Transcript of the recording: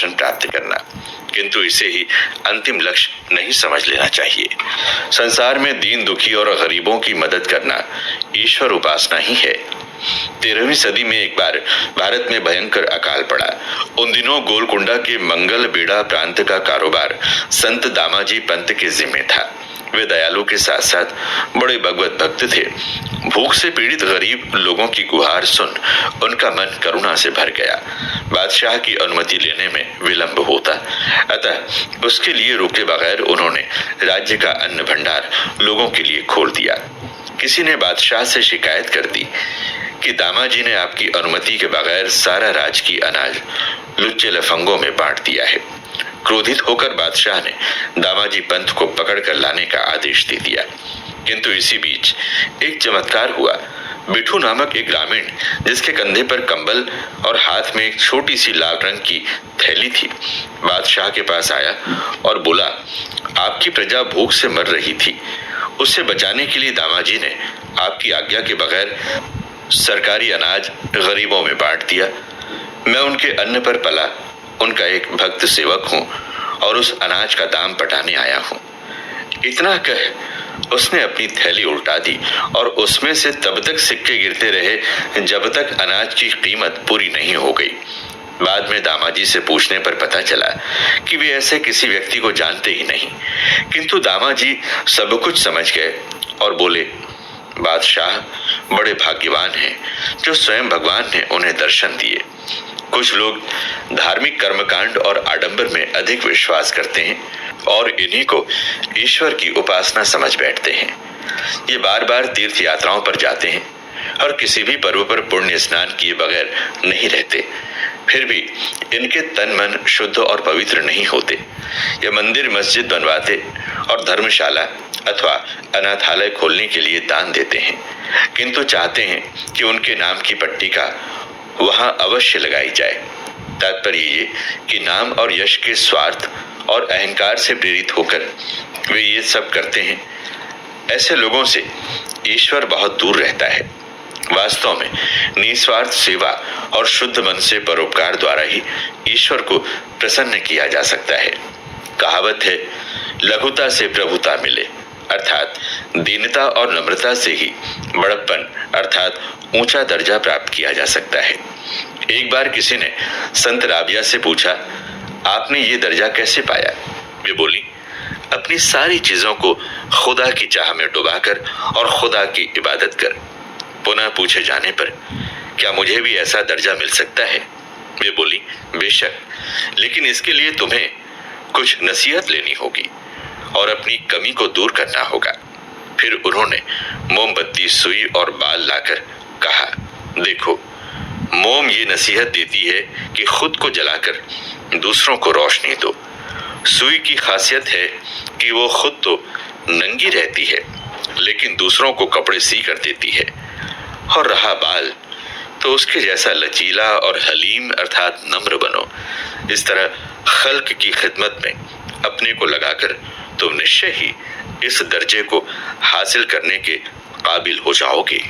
प्राप्त करना, किंतु इसे ही अंतिम लक्ष्य नहीं समझ लेना चाहिए। संसार में दीन दुखी और गरीबों की मदद करना ईश्वर उपासना ही है। 13वीं सदी में एक बार भारत में भयंकर अकाल पड़ा। उन दिनों गोलकुंडा के मंगल बेड़ा प्रांत का कारोबार संत दामाजी पंत के जिम्मे था। वे दयालु के साथ साथ बड़े भगवत भक्त थे। भूख से पीड़ित गरीब लोगों की गुहार सुन उनका मन करुणा से भर गया। बादशाह की अनुमति लेने में विलंब होता, अतः उसके लिए रुके बगैर उन्होंने राज्य का अन्न भंडार लोगों के लिए खोल दिया। किसी ने बादशाह से शिकायत कर दी कि दामाजी ने आपकी अनुमति के बगैर सारा राजकीय अनाज लुच्चे लफंगों में बांट दिया है। क्रोधित होकर बादशाह ने दामाजी पंत को पकड़कर लाने का आदेश दे दिया। किंतु इसी बीच एक चमत्कार हुआ। बिठू नामक एक ग्रामीण, जिसके कंधे पर कंबल और हाथ में एक छोटी सी लाल रंग की थैली थी, बादशाह के पास आया और बोला, आपकी प्रजा भूख से मर रही थी। उससे बचाने के लिए दामाजी ने आपकी आज्ञा के बगैर सरकारी अनाज गरीबों में बांट दिया। मैं उनके अन्न पर पला उनका एक भक्त सेवक हूँ और उस अनाज का दाम पटाने आया हूँ। इतना कह उसने अपनी थैली उल्टा दी और उसमें से तब तक सिक्के गिरते रहे जब तक अनाज की कीमत पूरी नहीं हो गई। बाद में दामाजी से पूछने पर पता चला कि वे ऐसे किसी व्यक्ति को जानते ही नहीं, किंतु दामाजी सब कुछ समझ गए और बोले, बादशाह बड़े भाग्यवान हैं जो स्वयं भगवान ने उन्हें दर्शन दिए। कुछ लोग धार्मिक कर्मकांड और आडंबर में अधिक विश्वास करते हैं और इन्हीं को ईश्वर की उपासना समझ बैठते हैं। ये बार बार तीर्थ यात्राओं पर जाते हैं और किसी भी पर्व पर पुण्य स्नान किए बगैर नहीं रहते, फिर भी इनके तन मन शुद्ध और पवित्र नहीं होते। ये मंदिर मस्जिद बनवाते और धर्मशाला अथवा अनाथालय खोलने के लिए दान देते हैं, किंतु चाहते हैं कि उनके नाम की पट्टिका वहां अवश्य लगाई जाए। तात्पर्य ये कि नाम और यश के स्वार्थ और अहंकार से प्रेरित होकर वे ये सब करते हैं। ऐसे लोगों से ईश्वर बहुत दूर रहता है। वास्तव में निस्वार्थ सेवा और शुद्ध मन से परोपकार द्वारा ही ईश्वर को प्रसन्न किया जा सकता है। कहावत है, लघुता से प्रभुता मिले, अर्थात दीनता और नम्रता से ही बड़प्पन अर्थात ऊंचा दर्जा प्राप्त किया जा सकता है। एक बार किसी ने संत राबिया से पूछा, आपने ये दर्जा कैसे पाया? वे बोली, अपनी सारी चीजों को खुदा की चाह में डुबाकर और खुदा की इबादत कर। पुनः पूछे जाने पर, क्या मुझे भी ऐसा दर्जा मिल सकता है? वे बोली, बेशक, लेकिन इसके लिए तुम्हें कुछ नसीहत लेनी होगी और अपनी कमी को दूर करना होगा। फिर उन्होंने मोमबत्ती, सुई और बाल लाकर कहा, देखो, मोम ये नसीहत देती है कि खुद को जलाकर दूसरों को रोशनी दो। सुई की खासियत है कि वो खुद तो नंगी रहती है लेकिन दूसरों को कपड़े सी कर देती है। और रहा बाल, तो उसके जैसा लचीला और हलीम अर्थात नम्र बनो। इस तरह खल्क की खिदमत में अपने को लगाकर तुम निश्चय ही इस दर्जे को हासिल करने के काबिल हो जाओगे।